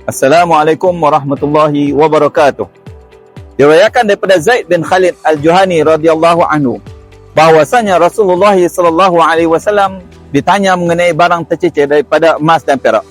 Assalamualaikum warahmatullahi wabarakatuh. Diriwayatkan daripada Zaid bin Khalid Al-Juhani radhiyallahu anhu bahwasanya Rasulullah sallallahu alaihi wasallam ditanya mengenai barang tercicir daripada emas dan perak.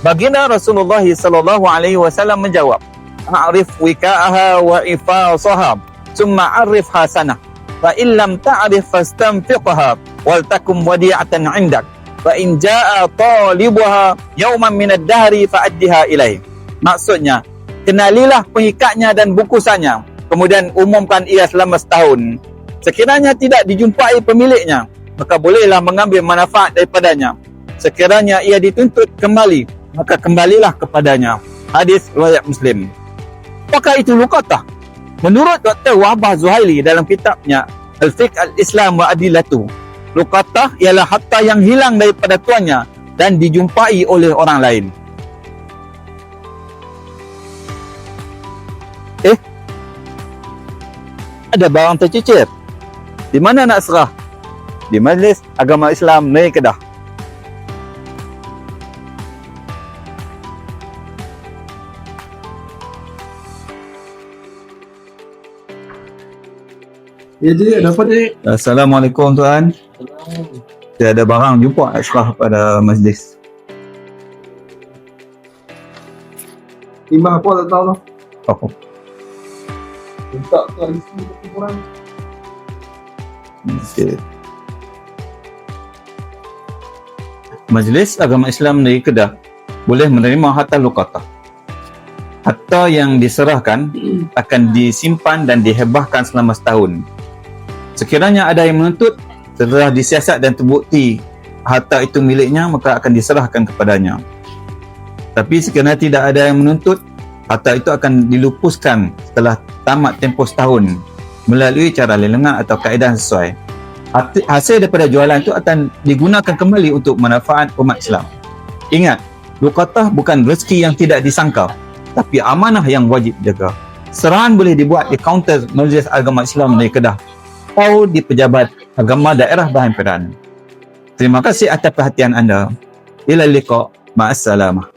Baginda Rasulullah sallallahu alaihi wasallam menjawab, "A'rif wika'aha wa ifasaha, thumma 'arif hasanah. Fa in lam ta'rif fastanfiqha wal takum wadi'atan 'indak. Fa in jaa talibuha yawman min ad-dahri fa'addiha ilaih." Maksudnya, kenalilah pengikatnya dan bungkusannya, kemudian umumkan ia selama setahun. Sekiranya tidak dijumpai pemiliknya, maka bolehlah mengambil manfaat daripadanya. Sekiranya ia dituntut kembali, maka kembalilah kepadanya. Hadis riwayat Muslim. Apakah itu luqatah? Menurut Dr. Wahbah Zuhaili dalam kitabnya Al-Fiqh Al-Islam wa Adilatu, luqatah ialah harta yang hilang daripada tuannya dan dijumpai oleh orang lain. Ada barang tercicir. Di mana nak serah? Di Majlis Agama Islam Negeri Kedah. Ya, Dik, ada apa, Dik? Assalamualaikum tuan. Saya ada barang jumpa nak serah pada majlis. Timbang apa tak tahu lah. Oh. Minta tuan isi lebih kurang. Okay. Majlis Agama Islam Negeri Kedah boleh menerima harta luqatah. Harta yang diserahkan akan disimpan dan dihebahkan selama setahun. Sekiranya ada yang menuntut, setelah disiasat dan terbukti harta itu miliknya, maka akan diserahkan kepadanya. Tapi sekiranya tidak ada yang menuntut, harta itu akan dilupuskan setelah tamat tempoh setahun melalui cara lelengan atau kaedah sesuai. Hasil daripada jualan itu akan digunakan kembali untuk manfaat umat Islam. Ingat, luqatah bukan rezeki yang tidak disangka, tapi amanah yang wajib jaga. Serahan boleh dibuat di kaunter Majlis Agama Islam Negeri Kedah atau di pejabat agama daerah Bahan Peran. Terima kasih atas perhatian anda. Ila liqa, ma'assalamah.